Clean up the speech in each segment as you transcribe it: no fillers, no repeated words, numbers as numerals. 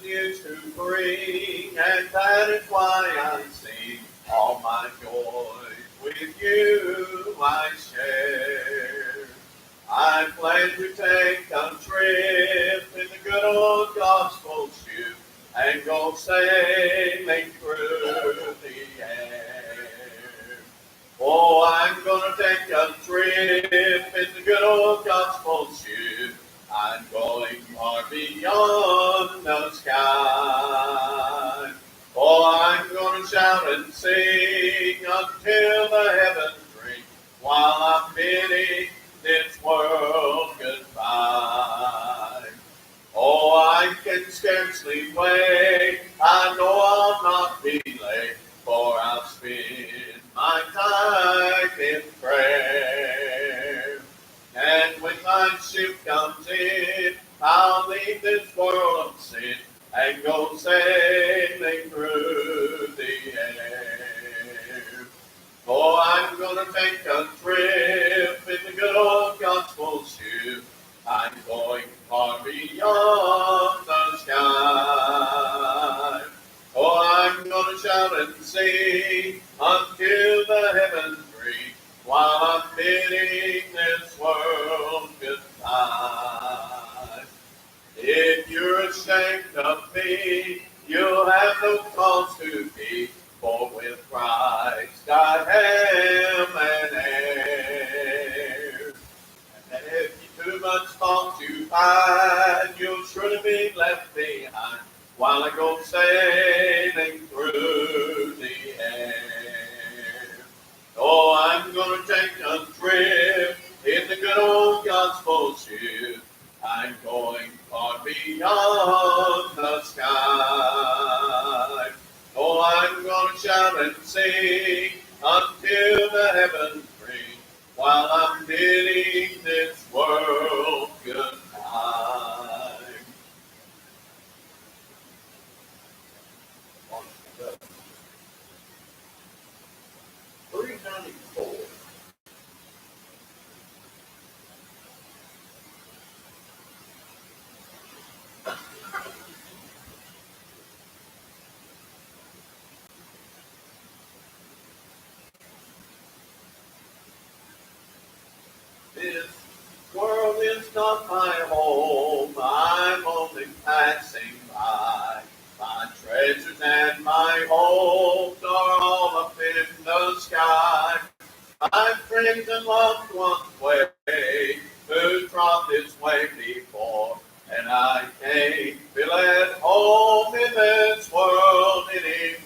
you to bring, and that is why I sing. All my joy with you I share. I plan to take a trip in the good old gospel ship and go sailing through the air. Oh, I'm gonna take a trip in the good old gospel ship. I'm going far beyond the sky. Oh, I'm gonna shout and sing until the heavens ring while I'm bidding this world goodbye. Oh, I can scarcely wait. I know I'll not be late, for I'll spend my time in prayer. And when my ship comes in, I'll leave this world of sin and go sailing through the air. Oh, I'm gonna take a trip in the good old gospel ship. I'm going far beyond the sky. Oh, I'm gonna shout and sing until the heavens ring while I'm bidding this world goodbye. If you're ashamed of me, you'll have no cause to be, for with Christ I am an heir. And if you too much fault you find, you'll surely be left behind while I go sailing through the air. Oh, I'm gonna take a trip in the good old gospel ship. I'm going far beyond the sky. Oh, I'm gonna shout and sing until the heavens ring while I'm bidding this world goodbye. 394. This world is not my home, I'm only passing by. My treasures and my hopes are all up in the sky. My friends and loved ones wait, who trod this way before, and I can't feel at home in this world anymore.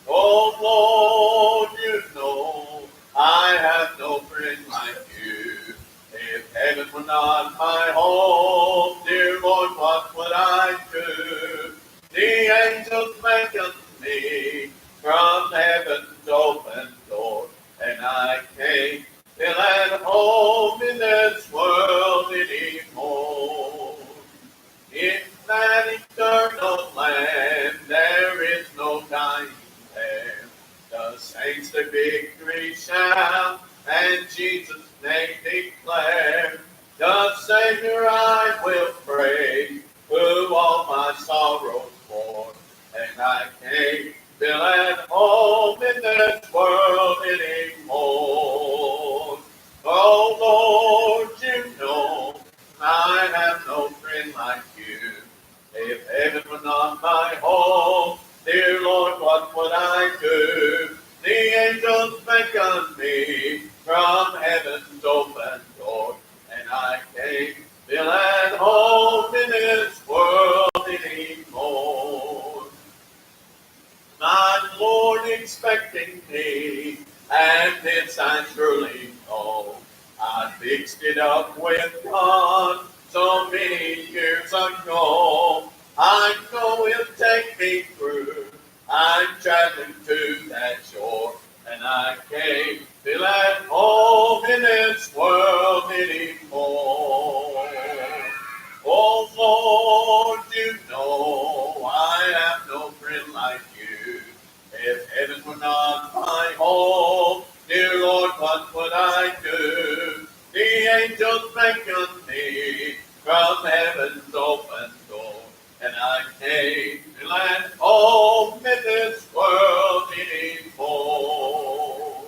Oh Lord, you know I have no friend like you. If heaven were not my home, dear Lord, what would I do? The angels beckon me from heaven's open door, and I can't feel at home in this world anymore. In that eternal land, there is no dying there. The saints the victory shout, and Jesus' name declare. The Savior I will praise, who all my sorrows bore, and I can't feel at home in this world anymore. Oh Lord, you know I have no friend like you. If heaven were not my home, dear Lord, what would I do? The angels beckon me from heaven's open door, and I can't feel at home in this world anymore. My Lord expecting me, and this I surely know. I fixed it up with God so many years ago. I know He'll take me through. I'm traveling to that shore, and I can't feel at home in this world anymore. Oh Lord, you know I have no friend like you. If heaven were not my home, dear Lord, what would I do? The angels beckon me from heaven's open door. And I came to land home in this world anymore.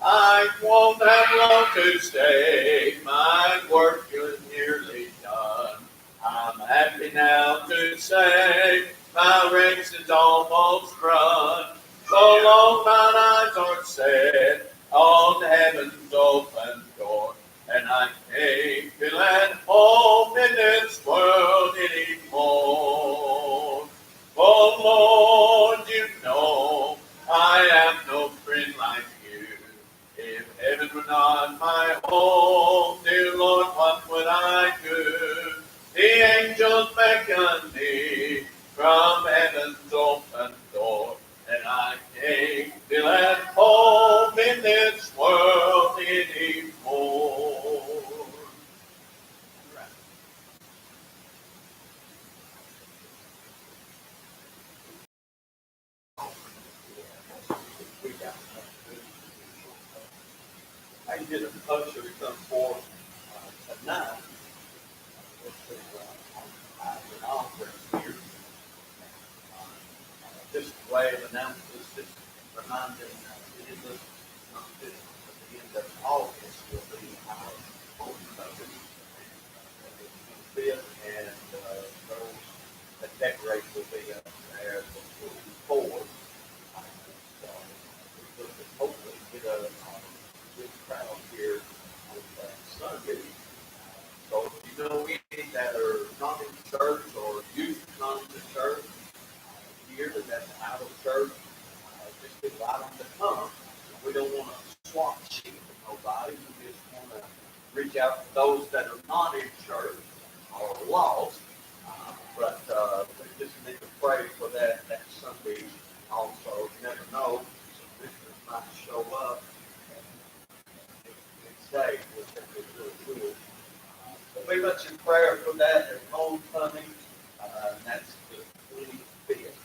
I won't have long to stay, my work is nearly done. I'm happy now to say my race is almost run. So long mine eyes are set on heaven's open door, and I can't feel at home in this world anymore. Oh Lord, you know I have no friend like you. If heaven were not my home, dear Lord, what would I do? The angels beckon me from heaven's open door, and I can't feel at home in this world anymore. I did a poster to come forth tonight. An offering here. Just a way of announcement, just reminding it is not just at the end of August will be our home focus. And those that decorate will be up there before. So we will hopefully get a good crowd here on Sunday. So if you know any that are not in church or used to come to church here that's out of church, just invite them to come. We don't want to swap sheep with nobody. We just want to reach out to those that are not in church or lost. But we just need to pray for that Sunday also. You never know. Some visitors might show up and stay, which is really good. So be much in prayer for that at homecoming. And that's the 25th.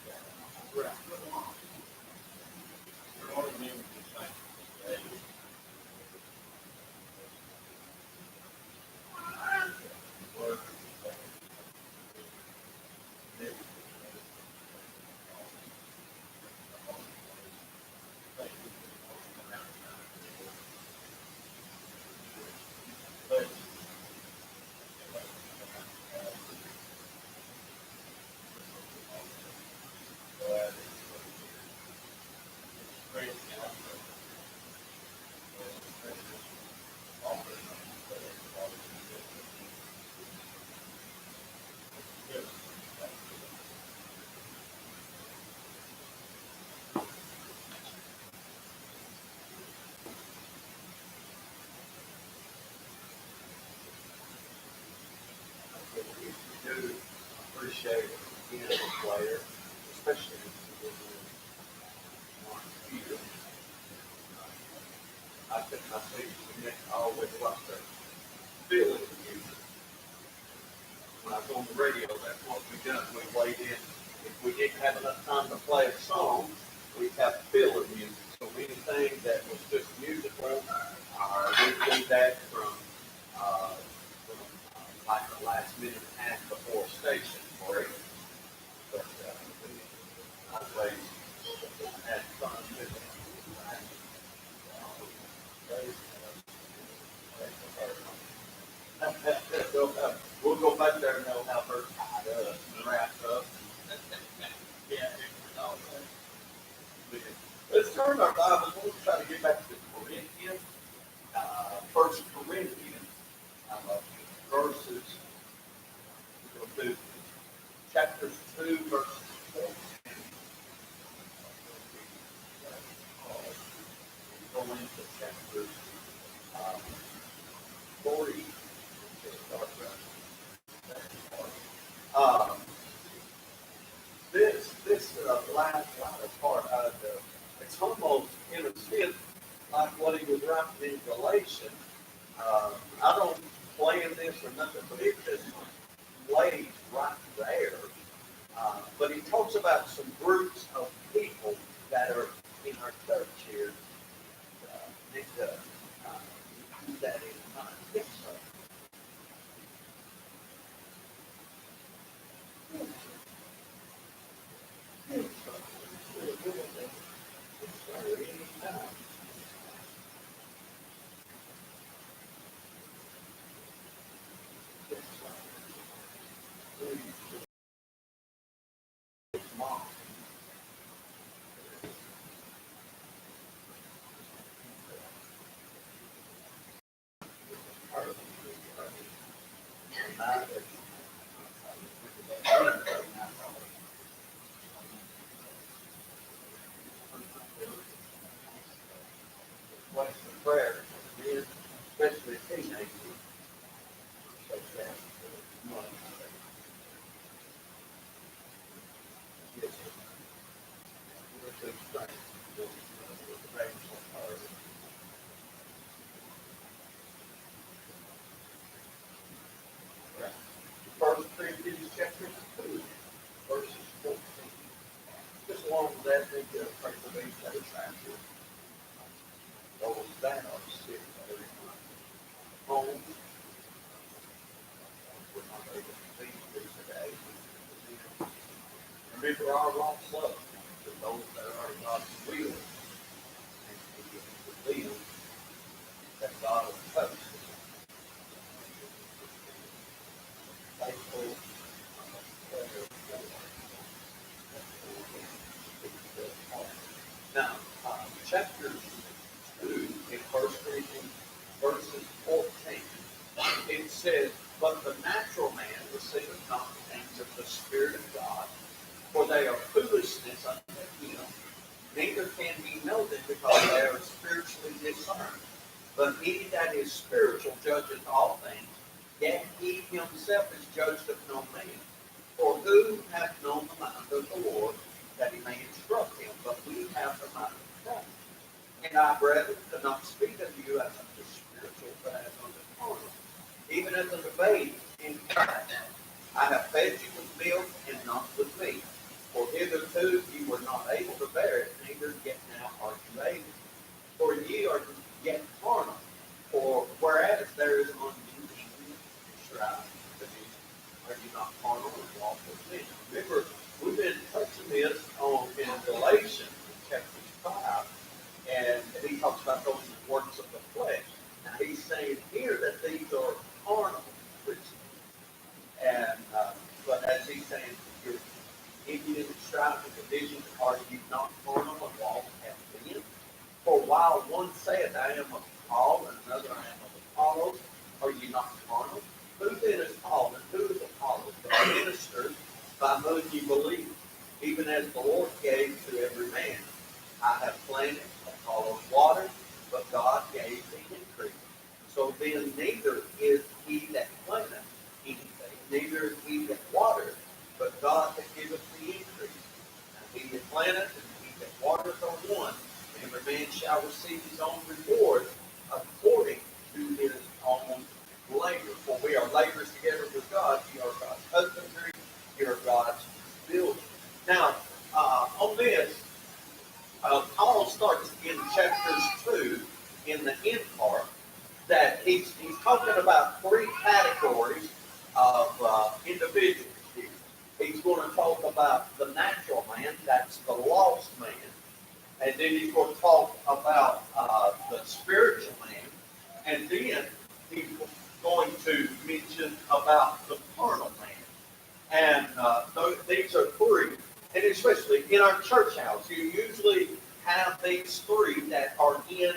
We do appreciate being a player, especially if you're here. I think we always watch the feeling of music. When I was on the radio, that's what we done. We weighed in. If we didn't have enough time to play a song, we'd have filler music. So anything that was just musical, we'd do that from like the last minute and a half before station break. But I always had fun with it. We'll go back there and know how her tied up and wrapped up. Yeah, let's turn our Bibles. We'll try to get back to Corinthians, First Corinthians, verses. We'll do chapters 2, verses 4. Go into chapters 40. This last part of it's almost in a sense like what he was writing in Galatians. I don't plan this or nothing, but it just lays right there. But he talks about some groups of people that are in our church here. Need to keep that in mind. Yes, sir. What's the prayer? Especially teenagers. First Corinthians chapter 2, verses 14. Just along with that, they get a pray for these that are trying those that are sick that are in my home. We're not able to feed these today. Remember our lost love to those that are in God's will and to believe that God will touch them. Faithful. Now, chapter 2 in 1 Corinthians, verses 14, it says, "But the natural man receiveth not the things of the Spirit of God, for they are foolishness unto him, neither can he know them because they are spiritually discerned. But he that is spiritual judgeth all things, yet he himself is judged of no man. For who hath known the mind of the Lord, that he may instruct him? But we have the mind of Christ. And I, brethren, could not speak unto you as unto spiritual, but as unto carnal, even as unto babes in Christ. I have fed you with milk and not with meat. For hitherto you were not able to bear it, neither yet now are you able. For ye are yet carnal. For whereas there is on you envy, strife, division, are you not carnal and walk with men?" Remember, we've been touching this on in Galatians chapter 5, and he talks about those works of the flesh. Now he's saying here that these are carnal Christians. And but as he's saying, you're envy and strife and division, are you not carnal and walk as men? For while one saith, I am of Paul, and another, I am of Apollos, are you not carnal? Who then is Paul, and who is Apollos? But ministers by whom you believe, even as the Lord gave to every man. I have planted, Apollos watered, but God gave the increase. So then neither is he that planteth anything, neither is he that watereth, but God that giveth the increase. And he that planteth and he that watereth are one, and every man shall receive his own reward according to his own labor. For we are laborers together with God. You are God's husbandry, you are God's building. Now, on this, Paul starts in chapters 2, in the end part, that he's talking about three categories of individuals here. He's going to talk about the natural man, that's the lost man. And then he's going to talk about the spiritual man. And then he's going to mention about the carnal man. And these are three. And especially in our church house, you usually have these three that are in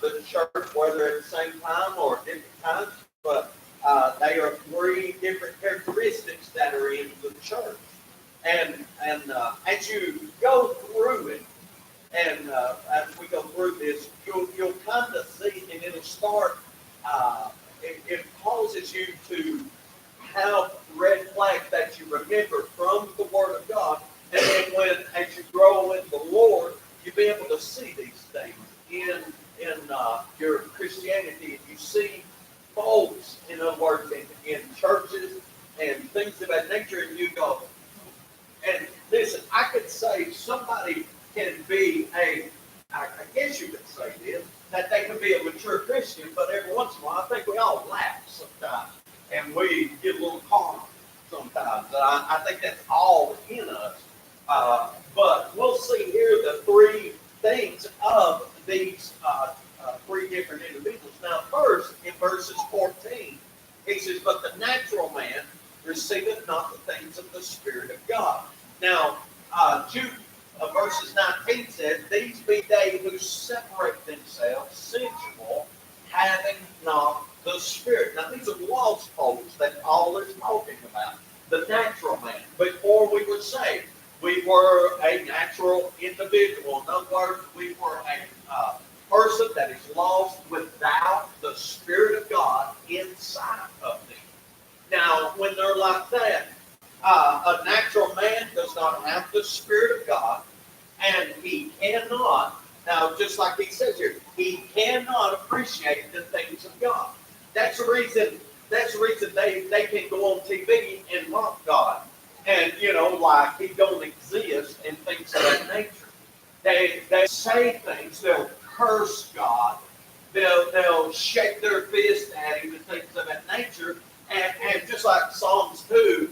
the church, whether at the same time or different times. But they are three different characteristics that are in the church. And as you go through it, and as we go through this, you'll kind of see, and it'll start, it causes you to have red flags that you remember from the Word of God. And then as you grow in the Lord, you'll be able to see these things in your Christianity. And you see folks, in other words, in churches and things of that nature, and you go, and listen, I could say somebody can be I guess you could say this, that they can be a mature Christian, but every once in a while, I think we all laugh sometimes, and we get a little carnal sometimes. I think that's all in us. But we'll see here the three things of these three different individuals. Now, first, in verses 14, he says, "But the natural man receiveth not the things of the Spirit of God. Now, verses 19 says, these be they who separate themselves sensual, having not the Spirit. Now, these are lost folks that Paul is talking about. The natural man. Before we were saved, we were a natural individual. In other words, we were a person that is lost without the Spirit of God inside of them. Now, when they're like that, a natural man does not have the Spirit of God, and he cannot, now just like he says here, he cannot appreciate the things of God. That's the reason they can go on TV and mock God. And, like he don't exist and things of that nature. They say things, they'll curse God, they'll shake their fist at him and things of that nature. And just like Psalms 2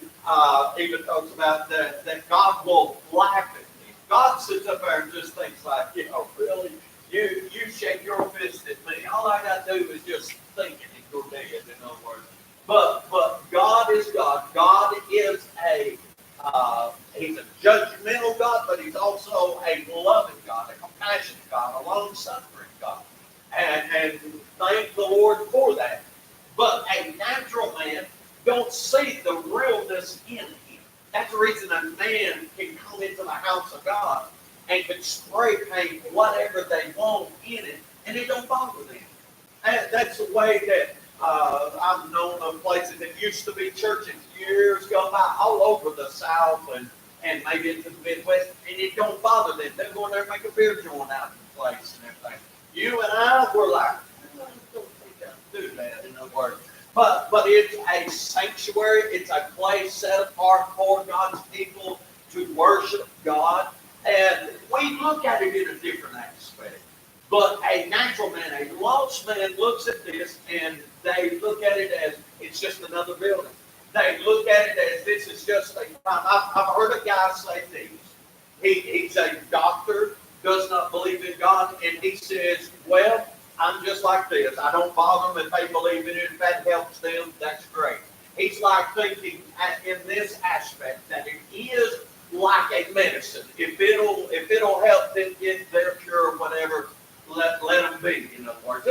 even talks about that God will laugh at me. God sits up there and just thinks like, really? You shake your fist at me. All I got to do is just think it and go dead, in other words. But God is God. God is he's a judgmental God, but he's also a loving God, a compassionate God, a long-suffering God. And thank the Lord for that. But a natural man don't see the realness in him. That's the reason a man can come into the house of God and can spray paint whatever they want in it, and it don't bother them. And that's the way that I've known of places that used to be churches years ago by all over the South and maybe into the Midwest, and it don't bother them. They're going there and make a beer joint out of the place and everything. You and I were like, I don't think I do that, in other words. But it's a sanctuary. It's a place set apart for God's people to worship God. And we look at it in a different aspect. But a natural man, a lost man looks at this and they look at it as it's just another building. They look at it as this is just a time. I've heard a guy say this. He's a doctor, does not believe in God, and he says, well, I'm just like this. I don't bother them if they believe in it. If that helps them, that's great. He's like thinking in this aspect that it is like a medicine. If it'll help them get their cure or whatever, let them be. In other words,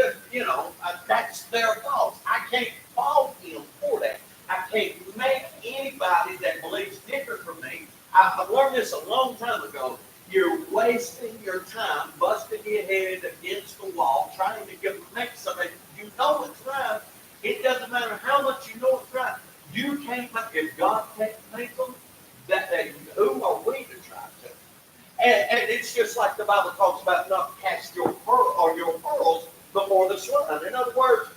that's their fault. I can't fault him for that. I can't make anybody that believes different from me. I learned this a long time ago. You're wasting your time, busting your head against the wall, trying to make somebody, you know it's right. It doesn't matter how much you know it's right. You can't make, if God can't make them, who are we to try to? And it's just like the Bible talks about not cast your pearls before the swine. In other words,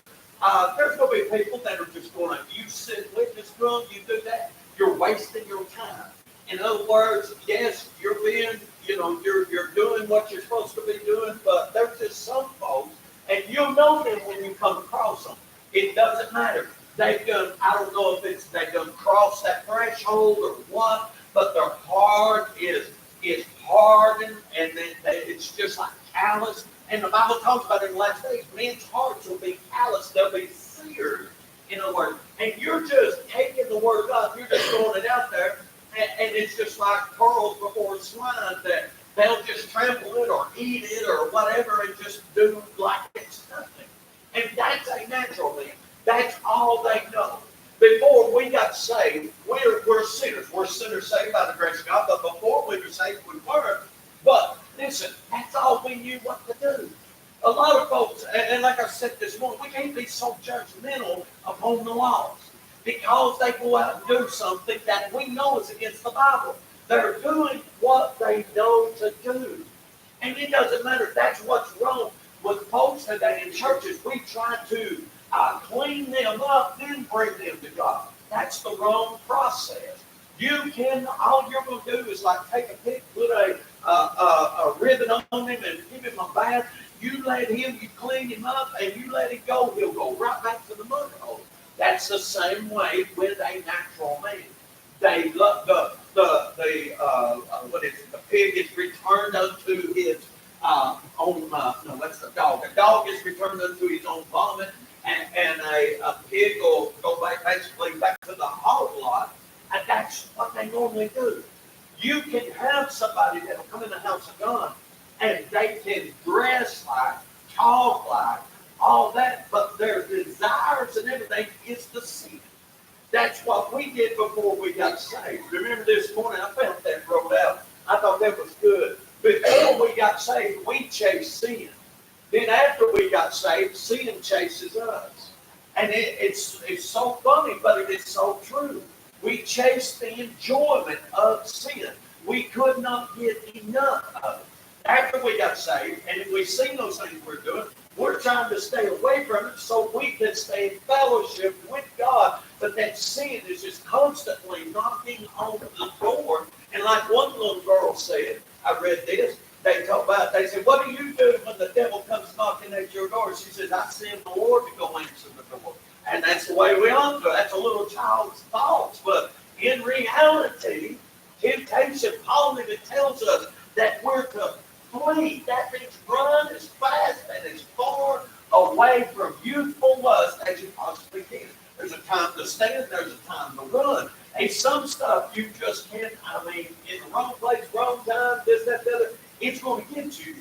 there's going to be people that are just going to, you sit witness to them, you do that, you're wasting your time. In other words, yes, you're being, you're doing what you're supposed to be doing, but there's just some folks, and you'll know them when you come across them. It doesn't matter. They've done, I don't know if they've done crossed that threshold or what, but their heart is hardened, and then it's just like callous. And the Bible talks about in the last days, men's hearts will be callous, they'll be seared, in other words. And you're just taking the word of God, you're just throwing it out there. And it's just like pearls before swine that they'll just trample it or eat it or whatever and just do like it's nothing. And that's a natural man. That's all they know. Before we got saved, we're sinners. We're sinners saved by the grace of God. But before we were saved, we weren't. But listen, that's all we knew what to do. A lot of folks, and like I said this morning, we can't be so judgmental upon the laws. Because they go out and do something that we know is against the Bible. They're doing what they know to do. And it doesn't matter. That's what's wrong with folks today in churches. We try to clean them up, then bring them to God. That's the wrong process. All you're going to do is like take a pig, put a ribbon on him and give him a bath. You let him, you clean him up, and you let him go. He'll go right back to the mud hole. That's the same way with a natural man. They love the pig is returned unto his own. No, that's the dog. A dog is returned unto his own vomit, and a pig will go basically back to the hog lot. And that's what they normally do. You can have somebody that will come in the house of God and they can dress like, talk like, all that, but their desires and everything is the sin. That's what we did before we got saved. Remember this morning, I found that wrote out. I thought that was good. Before we got saved, we chased sin. Then after we got saved, sin chases us. And it's so funny, but it is so true. We chase the enjoyment of sin. We could not get enough of it. After we got saved, and if we see those things we're doing, we're trying to stay away from it so we can stay in fellowship with God. But that sin is just constantly knocking on the door. And like one little girl said, I read this, they said, what do you do when the devil comes knocking at your door? She says, I send the Lord to go answer the door. And that's the way we ought to. That's a little child's thoughts. But in reality, temptation, Paul even tells us that we're to flee. That means run as fast and as far away from youthful lust as you possibly can. There's a time to stand, there's a time to run. And some stuff you just can't, in the wrong place, wrong time, this, that, the other, it's going to get you.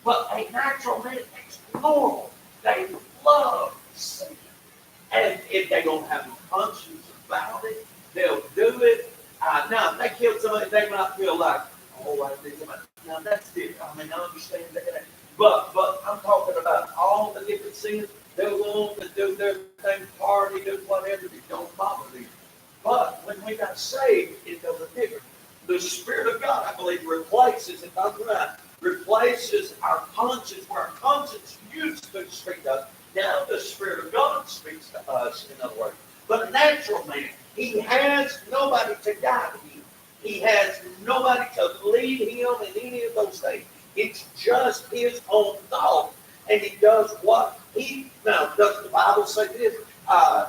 But a natural man, it's normal. They love sin. And if they don't have a conscience about it, they'll do it. Now, if they kill somebody, they might feel like, oh, I did somebody. Now, that's different. I understand that. But I'm talking about all the different sins. They'll go on to do their thing, party, do whatever. It don't bother them. But when we got saved, it does a different. The Spirit of God, I believe, replaces, if I'm right, replaces our conscience, where our conscience used to speak to us. Now the Spirit of God speaks to us, in other words. But a natural man, he has nobody to guide him. He has nobody to lead him in any of those things. It's just his own thought. And he does what now, does the Bible say this?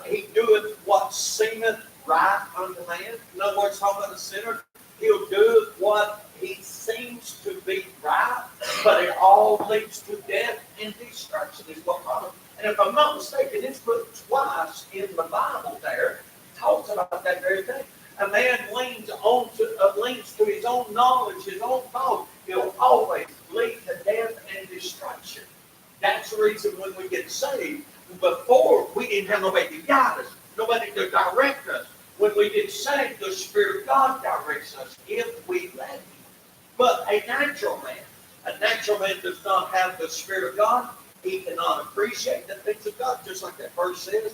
He doeth what seemeth right unto man. In other words, talking about a sinner, he'll do what he seems to be right, but it all leads to death and destruction is what follows. And if I'm not mistaken, it's put twice in the Bible there. It talks about that very thing. A man leans to his own knowledge, his own thought. He'll always lead to death and destruction. That's the reason when we get saved, before we didn't have nobody to guide us, nobody to direct us. When we get saved, the Spirit of God directs us if we let Him. But a natural man does not have the Spirit of God. He cannot appreciate the things of God, just like that verse says,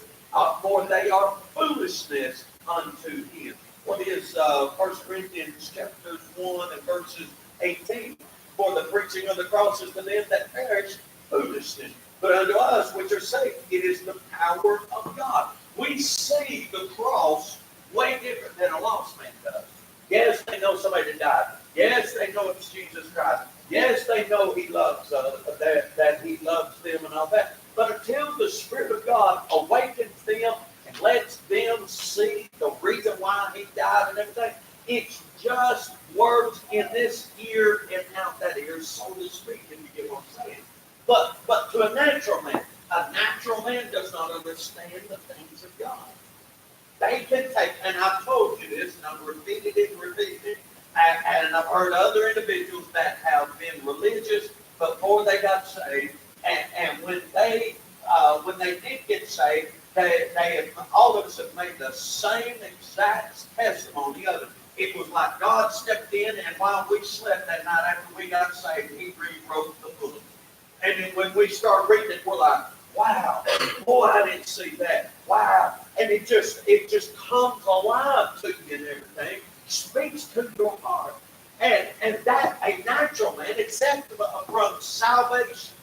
for they are foolishness unto him. What is 1 Corinthians chapters 1 and verses 18? For the preaching of the cross is to them that perish foolishness. But unto us which are saved, it is the power of God. We see the cross way different than a lost man does. Yes, they know somebody died. Yes, they know it's Jesus Christ. Yes, they know He loves that He loves them and all that. But until the Spirit of God awakens them and lets them see the reason why He died and everything, it's just words in this ear and out that ear, so to speak, if you get what I'm saying. But to a natural man does not understand the things of God. They can take, and I've told you this, and I've repeated it, and I've heard other individuals that have been religious before they got saved, and when they did get saved, they all of us have made the same exact testimony of it. It was like God stepped in, and while we slept that night after we got saved, He rewrote the book. And then when we start reading it, we're like, wow, boy, I didn't see that. Wow. And it just comes alive to you and everything, speaks to your heart. And that a natural man, except from salvation,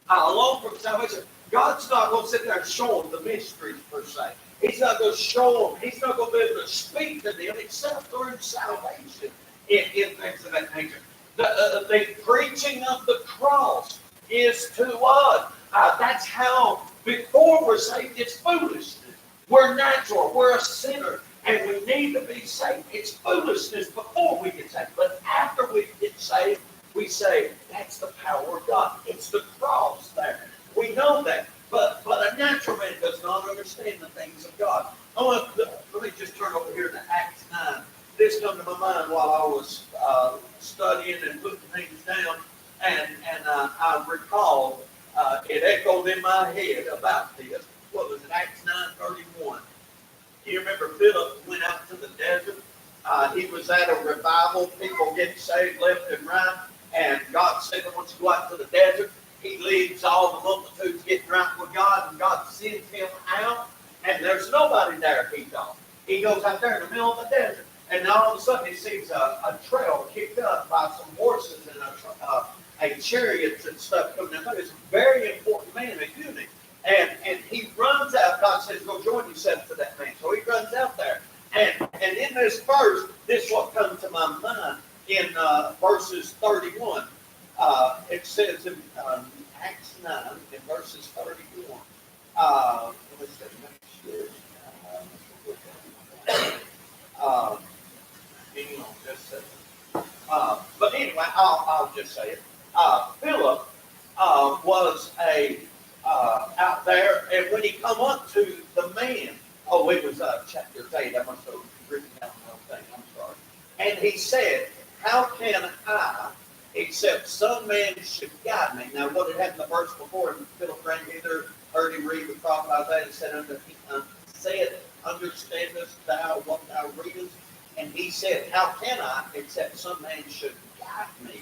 alone from salvation, God's not going to sit there and show them the mysteries per se. He's not going to show them. He's not going to be able to speak to them except through salvation in things of that nature. The preaching of the cross is to us. That's how, before we're saved, it's foolishness. We're natural. We're a sinner. And we need to be saved. It's foolishness before we get saved. But after we get saved, we say, that's the power of God. It's the cross there. We know that. But a natural man does not understand the things of God. Let me just turn over here to Acts this come to my mind while I was studying and putting things down, and I recalled it echoed in my head about this. What was it, Acts 9:31? You remember Philip went out to the desert? He was at a revival, people getting saved left and right, and God said, once you go out to the desert, he leaves all the multitudes getting right with God, and God sends him out, and there's nobody there, he thought. He goes out there in the middle of the desert, and all of a sudden he sees a trail kicked up by some horses and a chariots and stuff coming out. It's a very important man, a eunuch. And he runs out. God says, go join yourself to that man. So he runs out there. And in this verse, this is what comes to my mind in verses 31. It says in Acts 9, in verses 31. Let me see, make sure. Hang on just a second. But anyway, I'll just say it. Philip was out there, and when he come up to the man, it was chapter 8, I must have written down the wrong thing, I'm sorry. And he said, how can I, except some man should guide me? Now, what had happened the verse before, and Philip ran hither, heard him read the prophet Isaiah, and said, understandest thou what thou readest? And he said, how can I, except some man should guide me?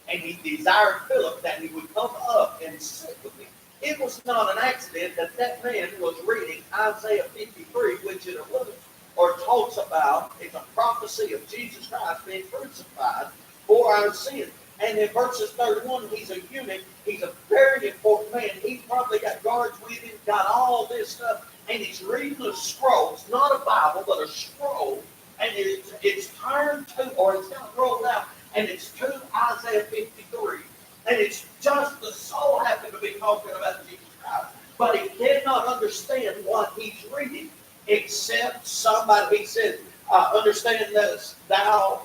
And he desired Philip that he would come up and sit with him. It was not an accident that that man was reading Isaiah 53, which it alludes or talks about. It's a prophecy of Jesus Christ being crucified for our sins. And in verses 31, he's a eunuch. He's a very important man. He's probably got guards with him, got all this stuff, and he's reading a scroll. It's not a Bible, but a scroll. And it's turned to, or it's got rolled out, and it's to Isaiah 53. And it's just the soul happened to be talking about Jesus Christ. But he cannot understand what he's reading, except somebody, he said, understand this,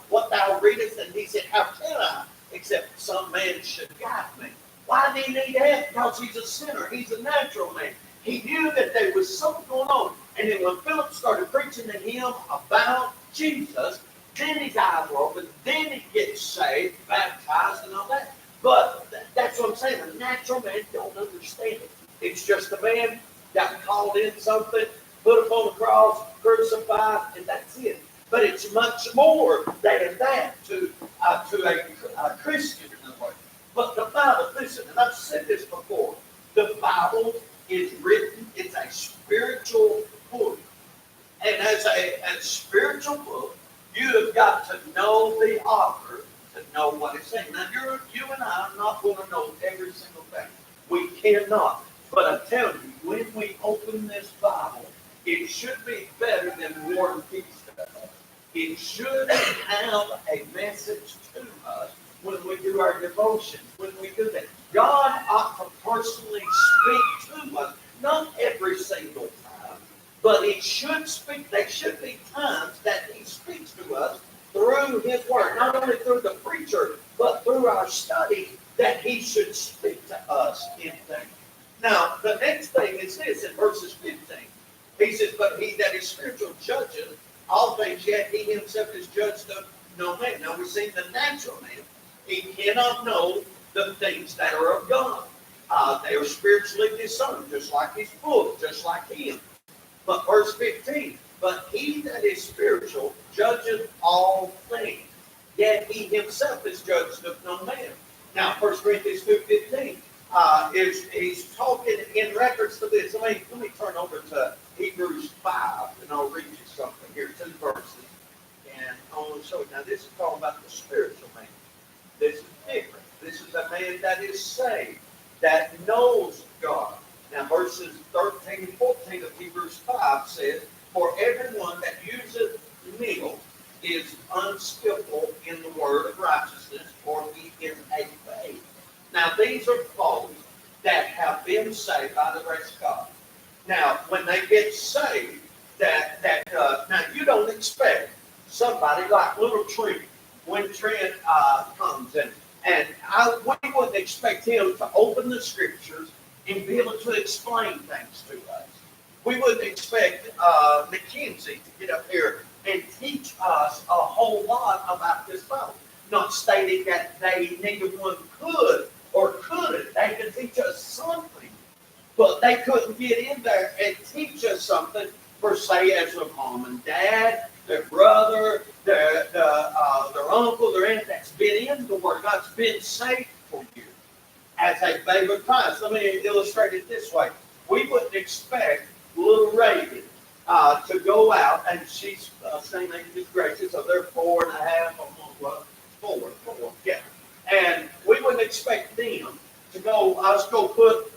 what thou readest. And he said, how can I, except some man should guide me? Why did he need help? Because he's a sinner. He's a natural man. He knew that there was something going on. And then when Philip started preaching to him about Jesus, then his eyes were open. Then he gets saved, baptized, and all that. But that's what I'm saying. A natural man don't understand it. It's just a man got called in something, put upon the cross, crucified, and that's it. But it's much more than that to a Christian in the way. But the Bible, listen, and I've said this before, the Bible is written, it's a spiritual book. And as a spiritual book, you have got to know the author to know what it's saying. Now, you and I are not going to know every single thing. We cannot. But I tell you, when we open this Bible, it should be better than War and Peace stuff. It should have a message to us when we do our devotions, when we do that. God ought to personally speak to us, not every single time, but He should speak. There should be times that He speaks to us through His Word, not only through the preacher, but through our study, that He should speak to us in things. Now, the next thing is this, in verses 15. He says, but he that is spiritual judgeth all things, yet he himself is judged of no man. Now, we've seen the natural man. He cannot know the things that are of God. They are spiritually discerned, just like his book, just like him. But verse 15, but he that is spiritual judgeth all things, yet he himself is judged of no man. Now, 1 Corinthians 2:15 he's talking in reference to this. Let me turn over to Hebrews 5, and I'll read you something here, 2 verses. And I want to show you. Now, this is talking about the spiritual man. This is different. This is a man that is saved, that knows God. Now, verses 13 and 14 of Hebrews 5 says, for everyone that useth meal is unskillful in the word of righteousness, for he is a babe. Now, these are folks that have been saved by the grace of God. Now, when they get saved, now you don't expect somebody like little Trent, when Trent comes in, and we wouldn't expect him to open the scriptures and be able to explain things to us. We wouldn't expect Mackenzie to get up here and teach us a whole lot about this Bible. Not stating that neither one could or couldn't. They could teach us something, but they couldn't get in there and teach us something per se as a mom and dad, their brother, their uncle, their aunt that's been in the Word. God's been saved for years as a babe of Christ. Let me illustrate it this way. We wouldn't expect little Reagan to go out, and she's same age as Gracie, so they're 4.5, almost, well, four, yeah. And we wouldn't expect them to go, us go put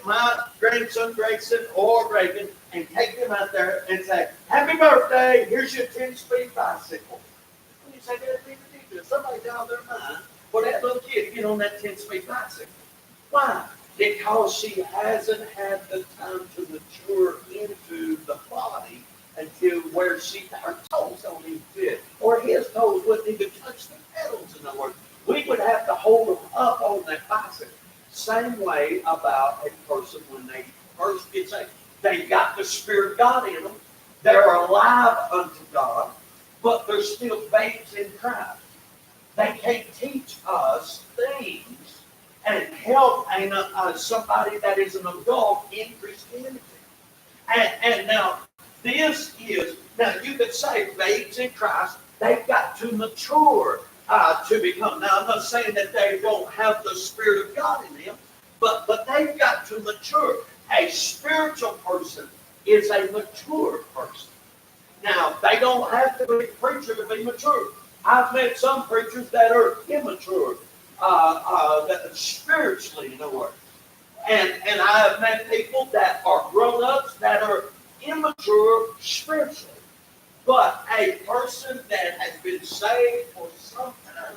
my grandson Grayson or Reagan and take them out there and say, happy birthday, here's your 10-speed bicycle. And you say, that'd be ridiculous. Somebody's out of their mind for that little kid to get on that 10-speed bicycle. Why? Because she hasn't had the time to mature into the body until where her toes don't even fit, or his toes wouldn't even touch the pedals, in other words. We would have to hold them up on that bicycle. Same way about a person when they first get saved. They got the Spirit of God in them. They're alive unto God, but they're still babes in Christ. They can't teach us things and help somebody that is an adult in Christianity. And now, this is, now you could say babes in Christ, they've got to mature to become. Now, I'm not saying that they don't have the Spirit of God in them, but they've got to mature. A spiritual person is a mature person. Now, they don't have to be a preacher to be mature. I've met some preachers that are immature, that spiritually, in other words. And I have met people that are grown-ups that are immature spiritually. But a person that has been saved for some time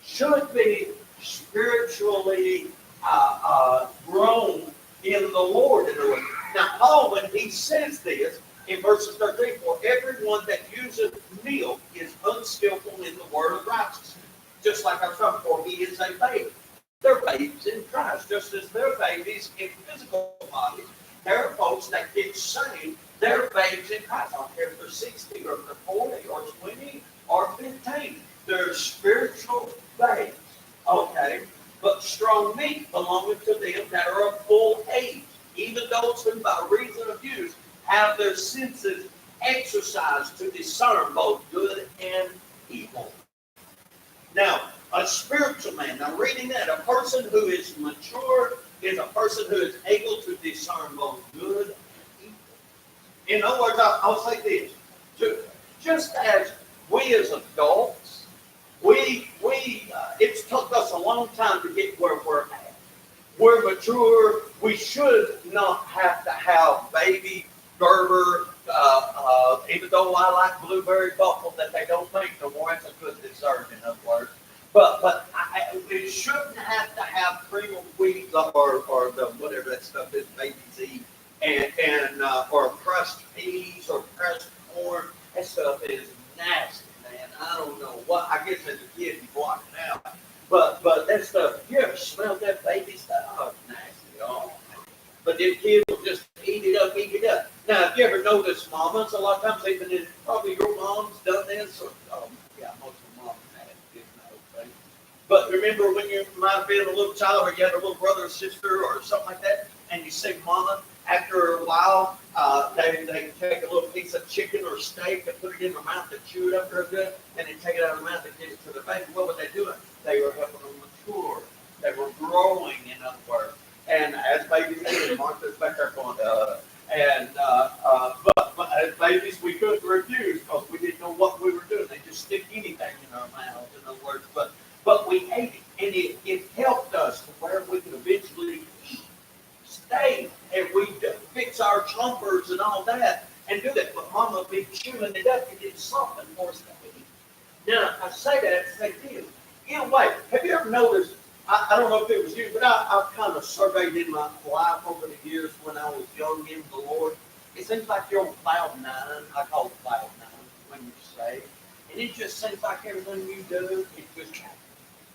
should be spiritually grown in the Lord. In other words. Now, Paul, when he says this in verses 13, for everyone that useth milk is unskillful in the word of righteousness. Just like I was talking before, he is a baby. They're babes in Christ, just as they're babies in physical bodies. There are folks that get saved, they're babes in Christ. I don't care if they're 60 or if they're 40 or 20 or 15. They're spiritual babes, okay? But strong meat belonging to them that are of full age, even those who by reason of use have their senses exercised to discern both good and evil. Now, a spiritual man, now reading that, a person who is mature is a person who is able to discern both good and evil. In other words, I'll say this. Just as we as adults, it's took us a long time to get where we're at. We're mature. We should not have to have baby Gerber, even though I like blueberry buffalo that they don't make no more. It's a good dessert, in other words. But we shouldn't have to have cream of wheat or the whatever that stuff is, babies eat, and or crushed peas or crushed corn. That stuff is nasty, man. I don't know what. I guess as a kid you block it out. But that stuff, you ever smell that baby stuff? Oh, it's nasty. Oh. But them kids will just eat it up. Now, if you ever notice mamas, a lot of times, even in, probably your mom's done this, or yeah, most of the moms have, didn't know. But remember when you might have been a little child, or you had a little brother or sister, or something like that, and you say mama, after a while, they take a little piece of chicken or steak and put it in their mouth and chew it up real good, and then take it out of their mouth and give it to their baby. What were they doing? They were helping them mature. They were growing, in other words. And as babies do, Martha's back there going, but as babies, we couldn't refuse because we didn't know what we were doing. They just stick anything in our mouths, in other words. But we ate it, and it helped us to where we could eventually eat, stay, and we fix our chompers and all that, and do that. But Mama be chewing it up and get something for us to eat. Now, I say that to say this. In a way, have you ever noticed? I don't know if it was you, but I've kind of surveyed in my life over the years when I was young in the Lord. It seems like you're on cloud nine. I call it cloud nine when you say. And it just seems like everything you do, it just happens.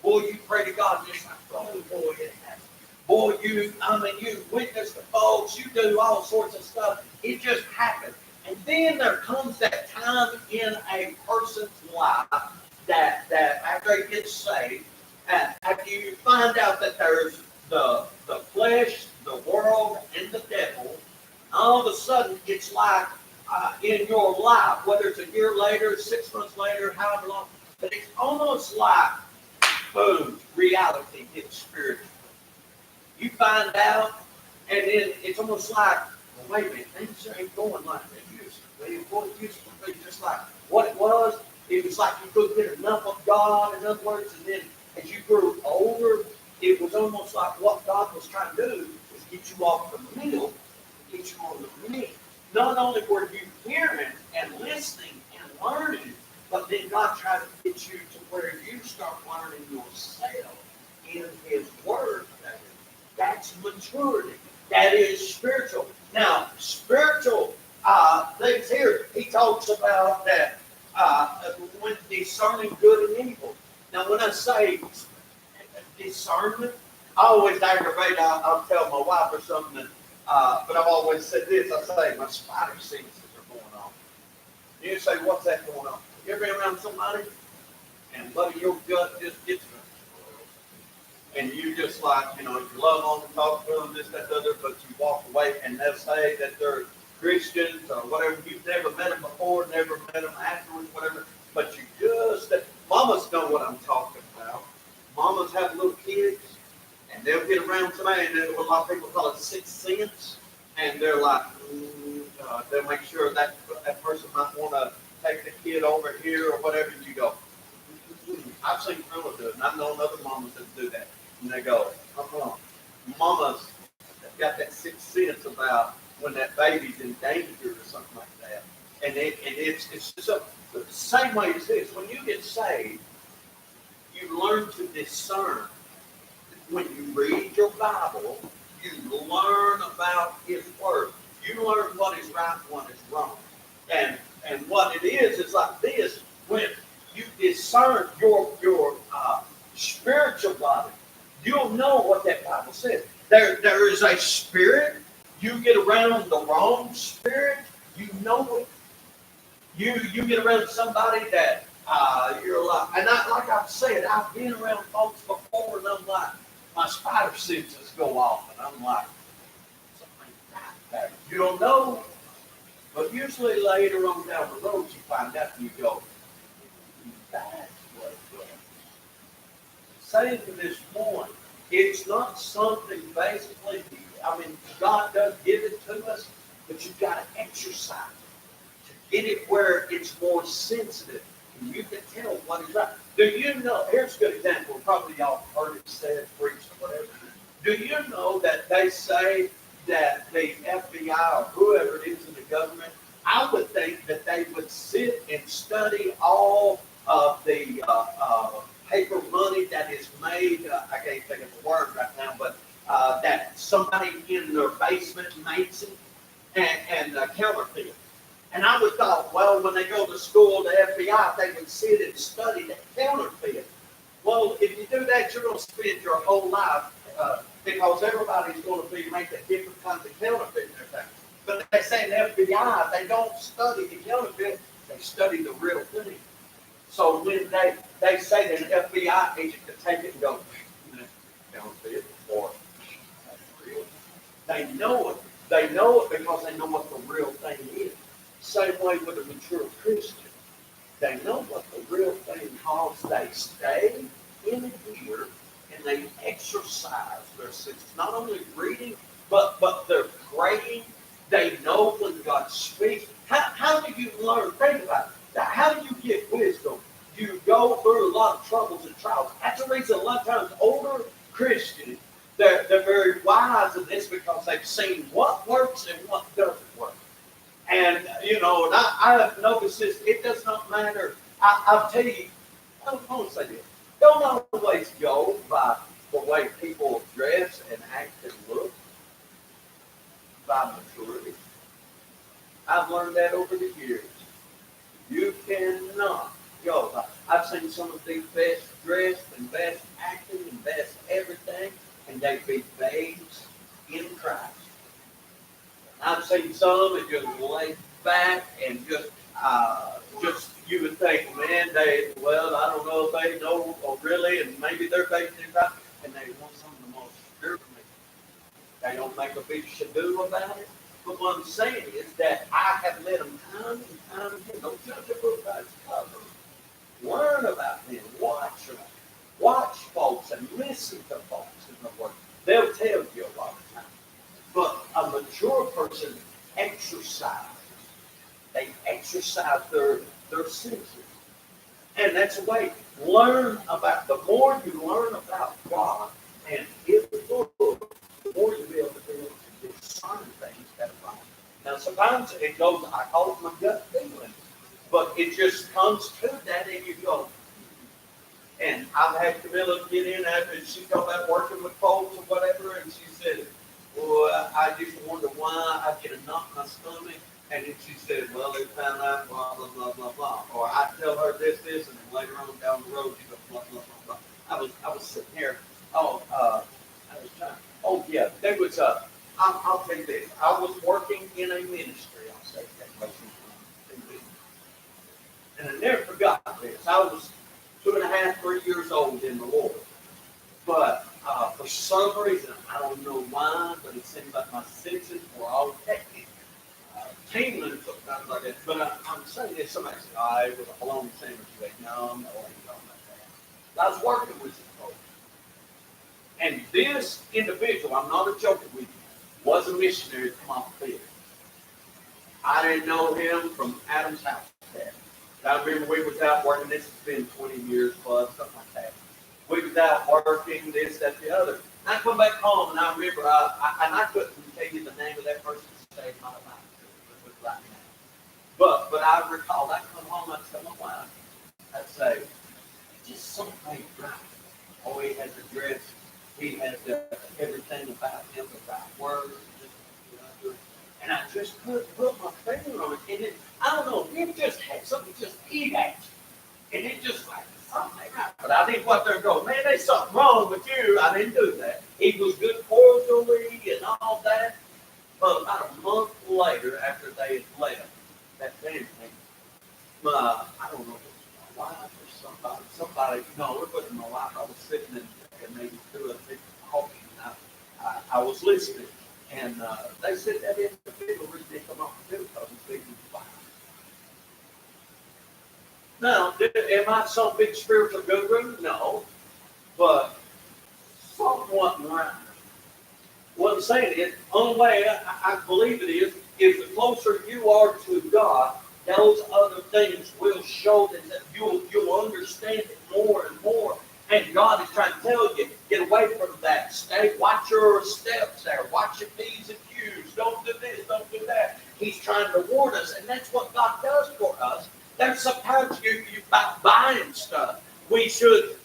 Boy, you pray to God, and it's like, oh, boy, it happens. Boy, you witness to folks, you do all sorts of stuff. It just happens. And then there comes that time in a person's life that after they get saved, after you find out that there's the flesh, the world, and the devil, all of a sudden it's like in your life, whether it's a year later, 6 months later, however long, but it's almost like, boom, reality hits spiritual. You find out, and then it's almost like, well, wait a minute, things ain't going like they used to be. What it used to be, just like what it was like you couldn't get enough of God, in other words, and then as you grew older, it was almost like what God was trying to do was get you off the milk, get you on the meat. Not only were you hearing and listening and learning, but then God tried to get you to where you start learning yourself in His Word. That's maturity. That is spiritual. Now, spiritual things here, he talks about that when discerning good and evil. Now, when I say discernment, I always aggravate. I'll tell my wife or something, but I've always said this. I say my spider senses are going on. You say, what's that going on? You ever been around somebody and buddy, your gut just gets them. And you just like, you love them, talk to them, this, that, the other, but you walk away and they'll say that they're Christians or whatever. You've never met them before, never met them afterwards, whatever. But you just, mamas know what I'm talking about. Mamas have little kids and they'll get around somebody and a lot of people call it sixth sense. And they're like, they'll make sure that person might want to take the kid over here or whatever. And you go, I've seen Grandma do it, and I've known other mamas that do that. And they go, mamas have got that sixth sense about when that baby's in danger or something like that. And it's just the same way as this. When you get saved, you learn to discern. When you read your Bible, you learn about His Word. You learn what is right and what is wrong. And what it is like this. When you discern your spiritual body, you'll know what that Bible says. There is a spirit. You get around the wrong spirit, you know it. You get around somebody that you're like, and like I've said, I've been around folks before, and I'm like, my spider senses go off, and I'm like, something like that. You don't know, but usually later on down the road, you find out, and you go, that's what it was. Saying to this point, it's not something basically, God does give it to us, but you've got to exercise it to get it where it's more sensitive. And you can tell what is right. Do you know, here's a good example, probably y'all heard it said, preached, or whatever. Do you know that they say that the FBI or whoever it is in the government, I would think that they would sit and study all of the paper money that is made, I can't think of the word right now, but that somebody in their basement makes it and counterfeit. And I would thought, well, when they go to school, the FBI, they would sit and study that counterfeit. Well, if you do that, you're going to spend your whole life because everybody's going to be making different kinds of counterfeit and everything. But they say in the FBI, they don't study the counterfeit, they study the real thing. So when they say that an FBI agent could take it and go, counterfeit, or that's real. They know it. They know it because they know what the real thing is. Same way with a mature Christian. They know what the real thing is because they stay in here and they exercise their senses. Not only reading, but they're praying. They know when God speaks. How do you learn? Think about it. How do you get wisdom? You go through a lot of troubles and trials. That's the reason a lot of times older Christians, they're very wise in this because they've seen what works and what doesn't work. And, and I have noticed this. It does not matter. I'll tell you, I want to say this. Don't always go by the way people dress and act and look, by maturity. I've learned that over the years. You cannot go by. I've seen some of the best dressed and best acting and best everything, and they be babes in Christ. I've seen some that just lay back and just you would think, man, well, I don't know if they know or really, and maybe they're thinking about it, and they want some of the most spiritual. They don't make a big shaboo about it. But what I'm saying is that I have let them time and time again. Don't judge a book by its cover. Learn about them. Watch them. Watch folks and listen to folks in the Word. They'll tell you a lot of times. But a mature person exercises. They exercise their senses. And that's the way. Learn about, the more you learn about God and His Word, the more you'll be able to discern things that are wrong. Now, sometimes it goes, I call it my gut feeling, but it just comes to that and you go. And I've had Camilla get in after she talked about working with folks or whatever, and she said, well, I used to wonder why I get a knot in my stomach. And then she said, well, they found out, blah, blah, blah, blah, blah. Or I tell her this, and then later on down the road, she goes, blah, blah, blah, blah. I was sitting here, yeah, there was I'll tell you this. I was working in a ministry, I'll say that much. And I never forgot this. I was 2.5, 3 years old in the Lord. But for some reason, I don't know why, but it seemed like my senses were all tingling sometimes like that. But I'm saying this, somebody said, it was a bologna sandwich. No, I ain't talking about that. I was working with some folks. And this individual, I'm not joking with you, was a missionary from off the field. I didn't know him from Adam's house. I remember we was out working, this has been 20 years plus, something like that. We was out working, this, that, the other. And I come back home and I remember, I couldn't tell you the name of that person to save my life. Right now. But I recall, I come home, I'd tell my wife, I'd say, just something right. Oh, he has a dress, he has everything about him, about words, and I just couldn't put my finger on it. And it, I don't know, it just had something just eat at you. And it just like, something right. But I didn't go up there and go, man, there's something wrong with you. I didn't do that. He was good cordially and all that. But about a month later, after they had left that family, I don't know if it was my wife or somebody, no, it wasn't my wife. I was sitting in and maybe 2 or 3 talking, and I was listening. And they said that individual really didn't come off the field because he was fire. Now, am I some big spiritual guru? No. But somewhat right. What I'm saying is, the only way I believe it is the closer you are to God, those other things will show that you'll understand it more and more. And God is trying to tell you, get away from that. Watch your steps there. Watch your P's and Q's. Don't do this, don't do that. He's trying to warn us, and that's what God does for us. There's sometimes you buying stuff. We should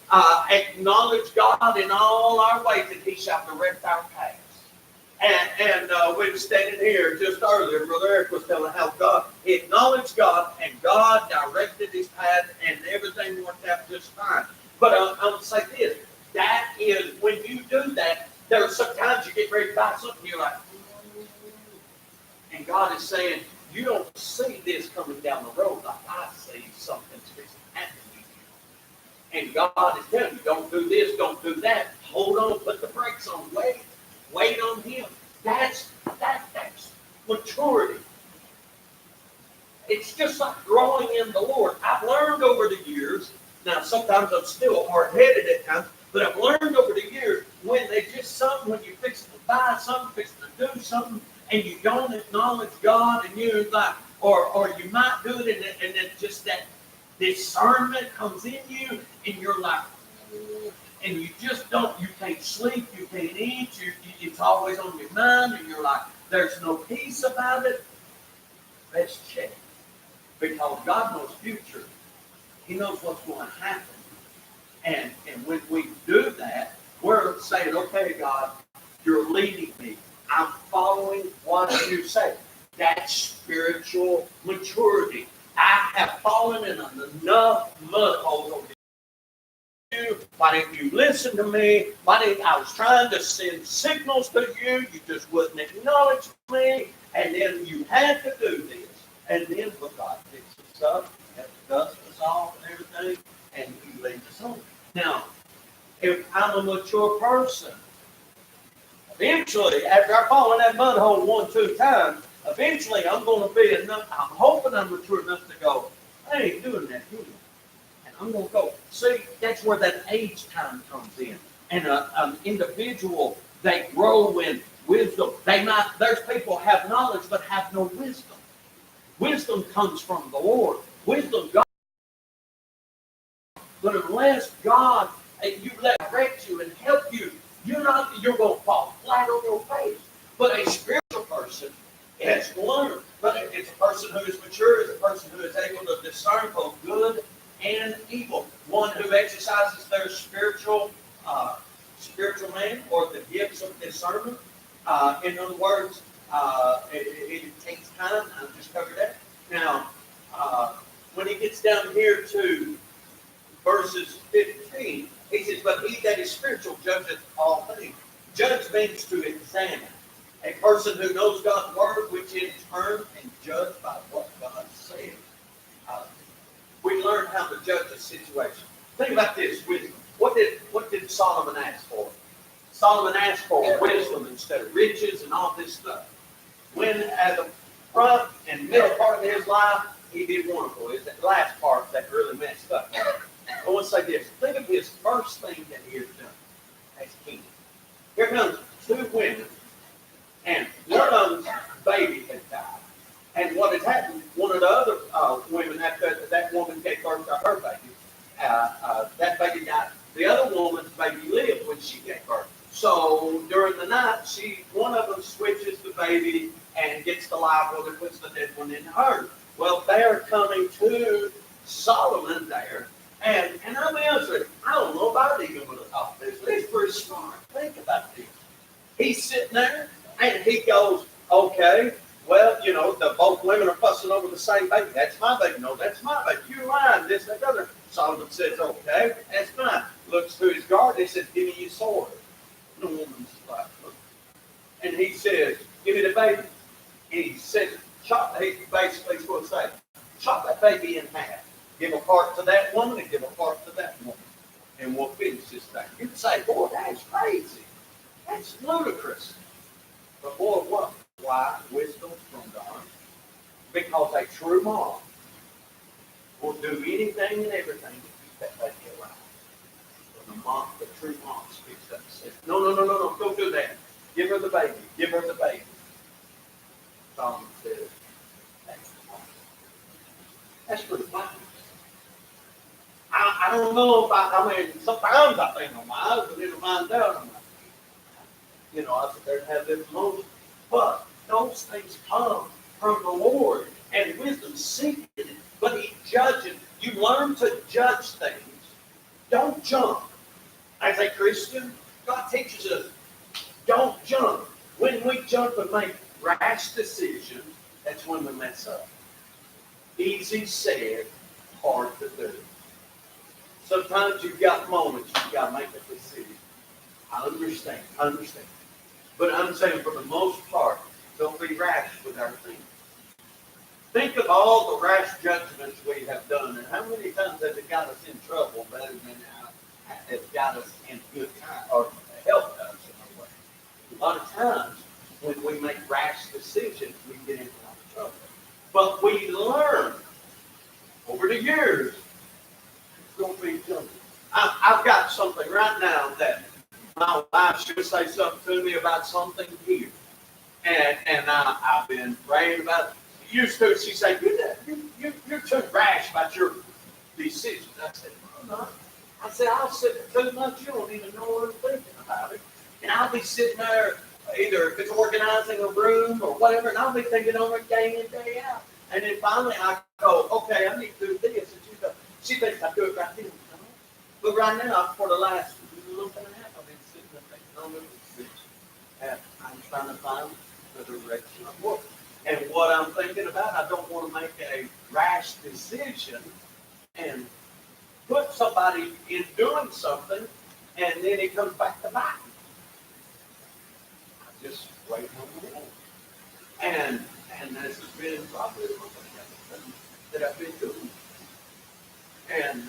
acknowledge God in all our ways, and He shall direct our paths. And we were standing here just earlier. Brother Eric was telling how God acknowledged God, and God directed his path, and everything worked out just fine. But I'm going to say this. That is, when you do that, there are sometimes you get ready to buy something, you're like, and God is saying, you don't see this coming down the road like I see something's happening to you. And God is telling you, don't do this, don't do that. Hold on, put the brakes on, wait on Him. That's maturity. It's just like growing in the Lord. I've learned over the years, now sometimes I'm still hard-headed at times, but I've learned over the years when they just something, when you're fixing to buy something, fixing to do something, and you don't acknowledge God, and you're like, or you might do it, and then just that discernment comes in you, and you're like, and you just don't, you can't sleep, you can't eat, it's always on your mind, and you're like, there's no peace about it. Let's check. Because God knows future. He knows what's going to happen. And when we do that, we're saying, okay, God, you're leading me. I'm following what you say. That's spiritual maturity. I have fallen in enough mud holes over you. Why didn't you listen to me? I was trying to send signals to you. You just wouldn't acknowledge me. And then you had to do this. And then but God picks us up, and dusts us off and everything, and He leads us on. Now, if I'm a mature person, eventually, after I fall in that mud hole 1-2 times, eventually I'm going to be enough. I'm hoping I'm mature enough to go, I ain't doing that, do you? And I'm going to go. See, that's where that age time comes in. And an individual, they grow in wisdom. There's people who have knowledge but have no wisdom. Wisdom comes from the Lord. Wisdom, God. But unless God, you let direct you and help you, you're going to fall flat on your face. But a spiritual person has learned. But it's a person who is mature, it's a person who is able to discern both good and evil. One who exercises their spiritual man or the gifts of discernment. In other words, it takes time. I've just covered that. Now, when he gets down here to verses 15, he says, but he that is spiritual judgeth all things. Judge means to examine. A person who knows God's word, which in turn can judge by what God said. We learn how to judge a situation. Think about this, wisdom. What did Solomon ask for? Solomon asked for wisdom instead of riches and all this stuff. When at the front and middle part of his life, he did wonderful. It's that last part that really messed up. I want to say this. Think of his first thing that he has done as king. Here comes 2 women, and one of them's baby had died. And what had happened, one of the other women, after that woman gave birth to her baby, that baby died. The other woman's baby lived when she gave birth. So during the night, one of them switches the baby and gets the live one and puts the dead one in her. Well, they're coming to Solomon there. And I'll be honest with you, I don't know about it even with a thought this. It's pretty smart. Think about this. He's sitting there and he goes, okay, well, both women are fussing over the same baby. That's my baby. No, that's my baby. You're lying. This, that, other. Solomon says, okay, that's fine. Looks to his guard. He says, give me your sword. The woman's like, and he says, give me the baby. And he says, he basically is going to say, chop that baby in half. Give a part to that woman and give a part to that woman. And we'll finish this thing. You'd say, boy, that's crazy. That's ludicrous. But boy, what? Why? Wisdom from God. Because a true mom will do anything and everything to keep that baby alive. But the true mom speaks up and says, no, don't do that. Give her the baby. Give her the baby. Solomon says, that's pretty fine. I don't know if sometimes I think on my eyes, but it'll find out on my I sit there and have this moment. But those things come from the Lord, and wisdom seeking it, but He judges. You learn to judge things. Don't jump. As a Christian, God teaches us, don't jump. When we jump and make rash decisions, that's when we mess up. Easy said, hard to do. Sometimes you've got moments you've got to make a decision. I understand. But I'm saying for the most part, don't be rash with our things. Think of all the rash judgments we have done, and how many times has it got us in trouble better than it's got us in good time, or helped us in a way. A lot of times, when we make rash decisions, we get into a lot of trouble. But we learn over the years. It's going to be jumping. I've got something right now that my wife should say something to me about something here. And I've been praying about it. Used to, she said, you're too rash about your decisions. I said, no, I'm not. I said, I'll sit there 2 months, you don't even know what I'm thinking about it. And I'll be sitting there, either if it's organizing a room or whatever, and I'll be thinking on it day in, day out. And then finally I go, okay, I need to do this. And she thinks I do it right then. But right now, for the last month and a half, I've been sitting there thinking on it. And I'm trying to find the direction of work. And what I'm thinking about, I don't want to make a rash decision and put somebody in doing something, and then it comes back to bite me. I just wait on the Lord. And this has been probably things that I've been doing. And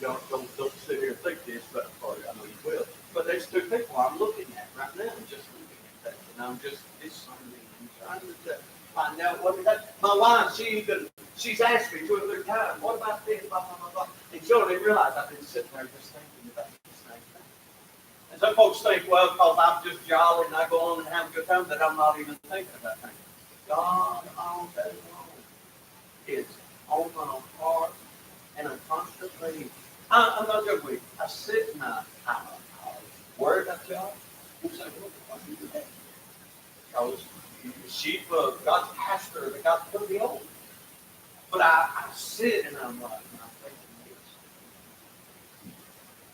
don't sit here and think this, but I know you will. But there's two people I'm looking at right now, just looking at that, and I'm just discerning and trying to find out what is that. My wife, she's asked me 2 or 3 times, what about this, blah, blah, blah, blah. And she don't even realize I've been sitting there just thinking about the same thing. And some folks think, well, because I'm just jolly and I go on and have a good time, that I'm not even thinking about things. God all day long is on my heart, and I'm constantly, I'm not joking with you. I sit and I worry about y'all. You say, why do you do that? Because the sheep of God's pastor, they got to be old. But I sit and I'm like, I'm thinking this.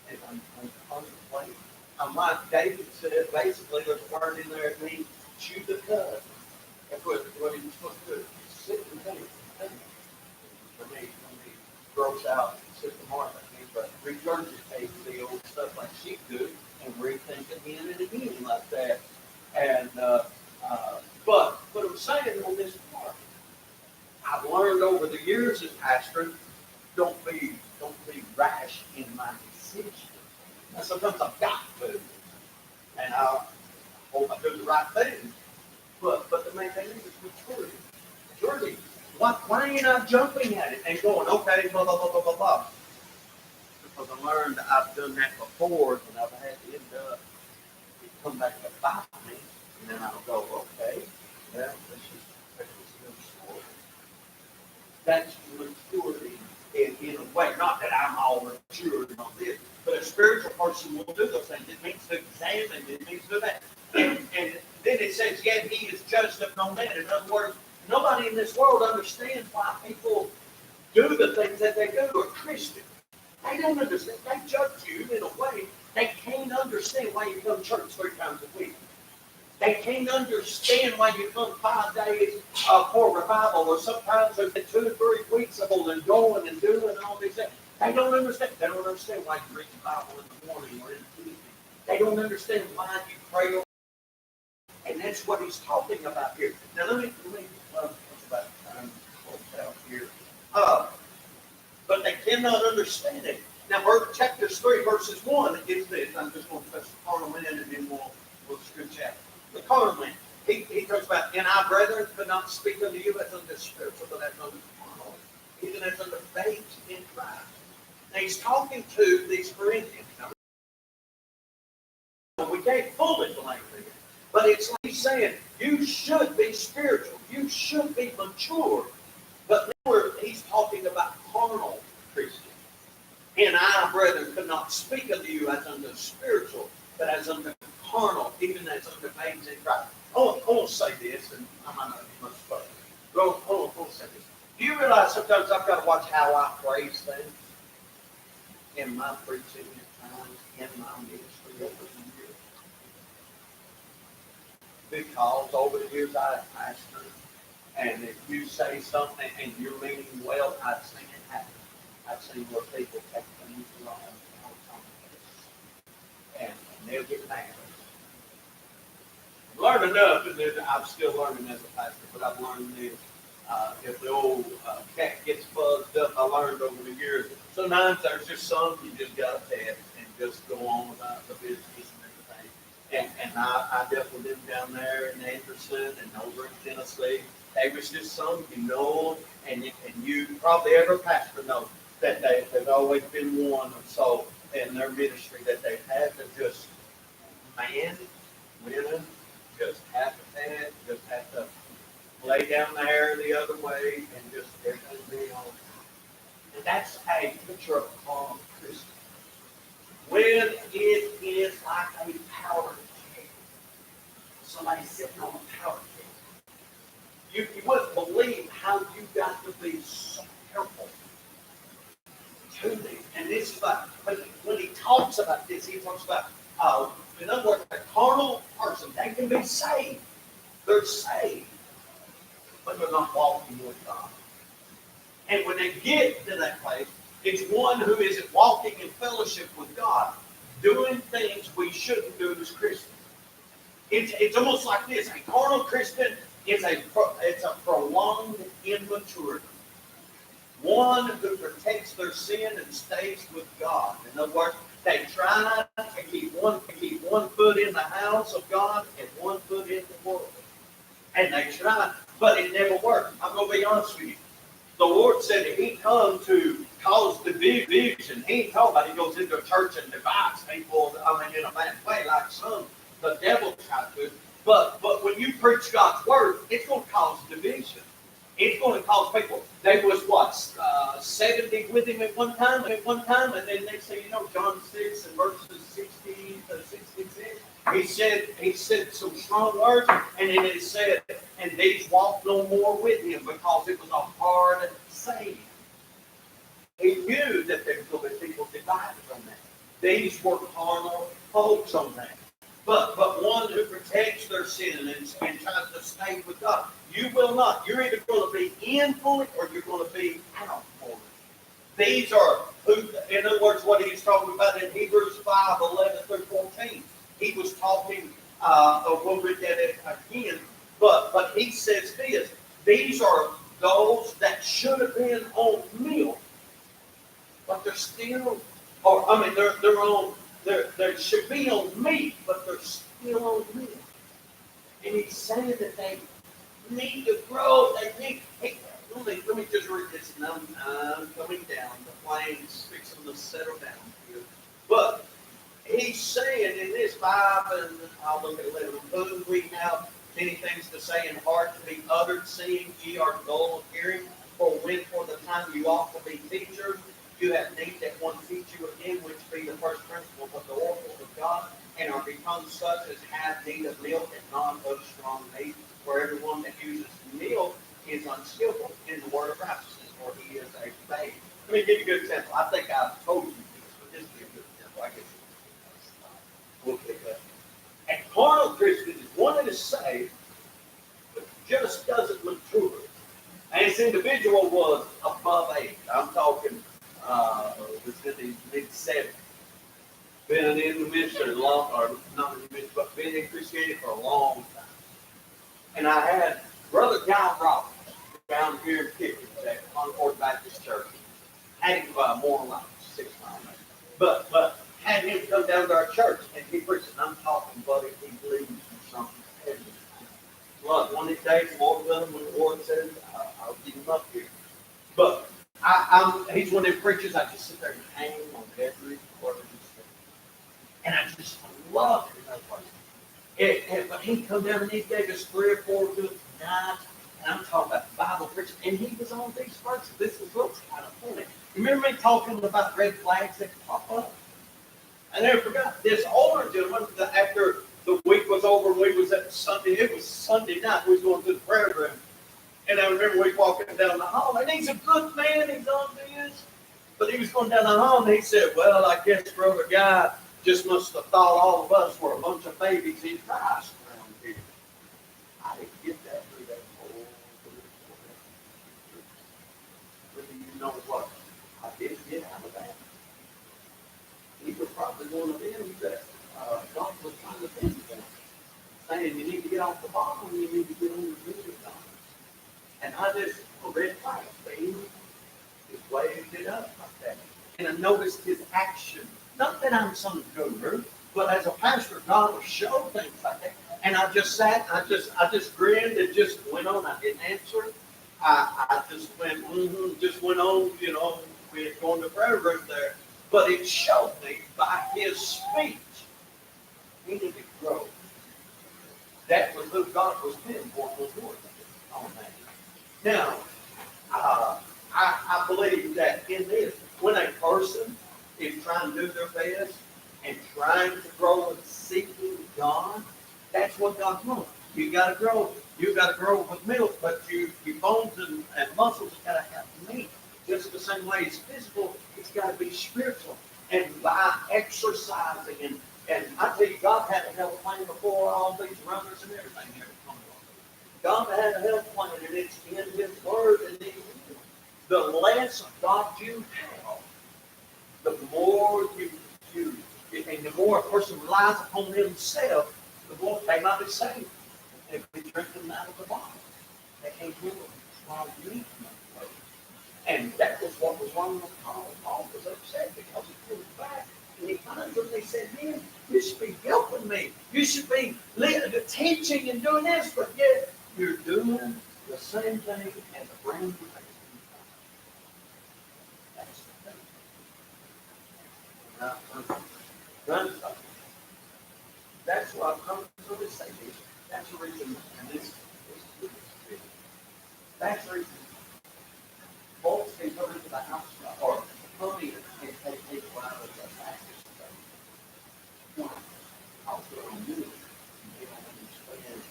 And I'm contemplating. I'm like David said, basically, there's a word in there that means chew the cud. That's what he was supposed to do. Sit and think. For me, gross out, sit the mark, but regurgitate the old stuff like she do and rethink again and again like that. And but I'm saying on this part, I've learned over the years as pastor, don't be rash in my decisions. And sometimes I've got to, and I hope I do the right thing. But the main thing is maturity. Maturity. Why ain't I jumping at it and going, okay, blah, blah, blah, blah, blah, blah? Because I learned I've done that before, and I've had to end up, come back to bite me, and then I'll go, okay, well, let's just move forward. That's maturity in a way. Not that I'm all mature and all this, but a spiritual person will do those things. It means to examine, it means to do that. And then it says, yet he is judged of no man. In other words, nobody in this world understands why people do the things that they do or Christians. They don't understand. They judge you in a way. They can't understand why you come to church 3 times a week. They can't understand why you come 5 days for revival, or sometimes 2 or 3 weeks of and going and doing all these things. They don't understand. They don't understand why you read the Bible in the morning or in the evening. They don't understand why you pray. And that's what he's talking about here. Now let me talk about time out here. But they cannot understand it. Now, chapter 3, verses 1 is this. I'm just going to touch the carnal man, and then we'll screw chapter. The carnal man. He talks about, and I, brethren, could not speak unto you as unto spiritual, but as unto carnal, even as unto babes in Christ. Now, he's talking to these Corinthians. Now, we can't fully blame them. But it's like he's saying, you should be spiritual. You should be mature. But now he's talking about carnal Christians. And I, brethren, could not speak unto you as unto spiritual, but as unto carnal, even as unto babes in Christ. I want to say this, and I might not be much fun. Hold on, say this. Do you realize sometimes I've got to watch how I phrase things in my preaching at times, in my ministry over the years? Because over the years I've pastored, and if you say something and you're meaning well, I've seen it happen. I've seen where people take things wrong and they'll get mad. I've learned enough, and I'm still learning as a pastor, but I've learned this. If the old cat gets buzzed up, I learned over the years, sometimes there's just some you just got to test and just go on about the business and everything. And I dealt with them down there in Anderson and over in Tennessee. They was just some you know, and you probably every pastor knows that they've always been one or so in their ministry that they've had to just, man, women, just have to lay down there the other way and just everything be on. And that's a picture of a carnal Christian. When it is like a powder keg, somebody sitting on a powder keg, you wouldn't believe how you got to be so careful to me. And this is like, when he talks about this, he talks about, in other words, a carnal person, they can be saved. They're saved, but they're not walking with God. And when they get to that place, it's one who isn't walking in fellowship with God, doing things we shouldn't do as Christians. It's almost like this. A carnal Christian it's a prolonged immaturity. One who protects their sin and stays with God. In other words, they try to keep one foot in the house of God and one foot in the world. And they try, but it never worked. I'm going to be honest with you. The Lord said that He come to cause division. He ain't talking about He goes into a church and divides people, in a bad way, like some the devil tried to. But when you preach God's word, it's going to cause division. It's going to cause people. There was 70 with Him at one time, and then next thing you know, John 6 and verses 16 to 66. He said some strong words, and then it said, and these walked no more with Him because it was a hard saying. He knew that there was going to be people divided on that. These were carnal folks on that. But one who protects their sin and tries to stay with God, you will not. You're either going to be in for it or you're going to be out for it. These are, in other words, what he's talking about in Hebrews 5:11 through 14. He was talking, we'll read that again, but he says this, these are those that should have been on milk, but they're still, they're on, they should be on meat, but they're still on milk. And he's saying that they need to grow, let me just read this, and I'm coming down, the plane's fixing to settle down here. But he's saying in this 5, and I'll look at 11, whom we have many things to say and heart to be uttered, seeing ye are dull of hearing, for the time you ought to be teachers, you have need that one teach you again, which be the first principles of the oracles of God, and are become such as have need of milk and not of strong meat. For everyone that uses milk is unskillful in the word of righteousness, for he is a babe. Let me give you a good example. I think I've told you this, but this is a good example. I guess we'll pick up. A carnal Christian is one that is saved, but just doesn't mature. And this individual was above age. I'm talking, was in the mid-70s. Been in the ministry not in the ministry, but been in Christianity for a long time. And I had Brother John Roberts down here in Pickens at Hamburg Baptist Church. Had him more than like 6 miles. But had him come down to our church and he preached, and I'm talking, buddy, he believes in something heavy. Look, one of these days, more than when the Lord says, I'll get him up here. But he's one of them preachers, I just sit there and hang on every word he says. And I just love it. But he come down and he gave us 3 or 4 good nights, and I'm talking about Bible preaching, and he was on these verses. This is what's kind of funny. You remember me talking about red flags that pop up? I never forgot. This older gentleman, after the week was over, we was at Sunday. It was Sunday night. We was going to the prayer room, and I remember we walking down the hall, and he's a good man. He's on this, but he was going down the hall, and he said, "Well, I guess Brother Guy just must have thought all of us were a bunch of babies in Christ around here." I didn't get that through that whole. But you know what? I did get out of that. He was probably one of them that God was trying to think of, saying you need to get off the bottom, you need to get on the good side. And I just read flag, he just waved it up like that. And I noticed his action. Not that I'm some guru, but as a pastor, God will show things like that. And I just sat, I just grinned and just went on. I didn't answer. I just went on, we had gone to the prayer room there. But it showed me by his speech, he needed to grow. That was who God was pinpointing on that. Now, I believe that in this, when a person is trying to do their best and trying to grow and seeking God, that's what God wants. You got to grow. You got to grow with milk, but your bones and muscles got to have meat. Just the same way it's physical, it's got to be spiritual. And by exercising, and I tell you, God had a health plan before all these runners and everything ever come along. God had a health plan, and it's in His Word. And the less of God you have, the more and the more a person relies upon himself, the more they might be saved. If drink them out of the bottle. They can't handle strong meat. And that was what was wrong with Paul. Paul was upset because he pulled back. And he finds them, they said, man, you should be helping me. You should be teaching and doing this, but yet you're doing the same thing as a brand new person. That's the thing. That's what I'm going to say. That's the reason, and this that's the reason folks can come into the house or come in and take people out of the practice. One, I'll put on you. They don't understand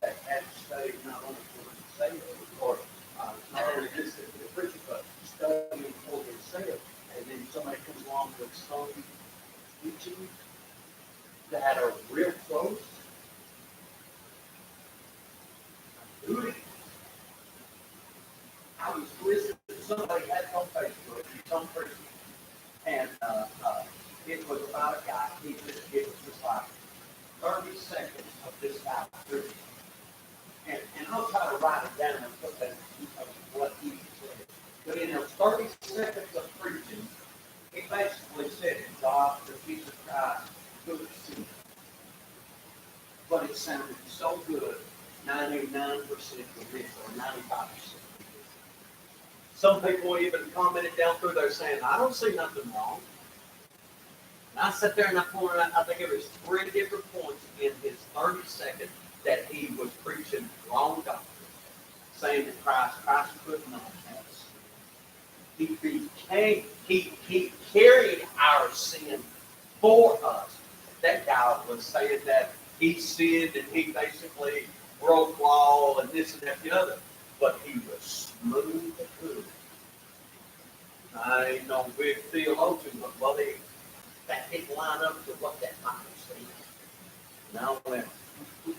that at stage not only for themselves or not only this the preacher, but studying for themselves. And then somebody comes along with some teaching that are real close. Do it. I was listening to somebody had on Facebook, some person, and it was about a guy. It was just like 30 seconds of this guy preaching. And I'll try to write it down and put that what he said. But in those 30 seconds of preaching, he basically said, God, the Jesus Christ, good to see. But it sounded so good, 99% of this or 95%. Some people even commented down through there saying, I don't see nothing wrong. And I sat there and I pointed out, I think it was 3 different points in his 30 seconds that he was preaching wrong doctrine, saying that Christ couldn't know us. He carried our sin for us. That guy was saying that he sinned and he basically broke law and this and that and the other. But he was smooth and good. I ain't no big theologian, but buddy, that didn't line up to what that Bible says. Now when the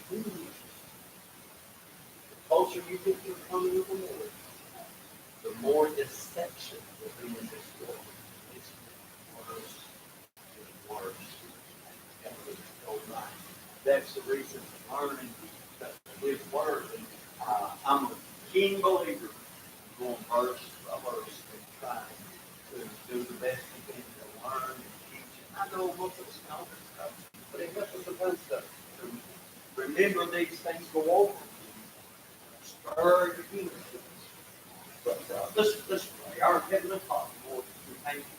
closer you get to the coming of the Lord, the more deception will be in this world. It's worse and worse. That's the reason for learning His Word. And I'm a keen believer going verse by verse and trying to do the best we can to learn and teach. And I know most of us know this stuff, but it helps us sometimes to remember these things, go over them, spur your humans. But let's pray. Our Heavenly Father, Lord, we thank you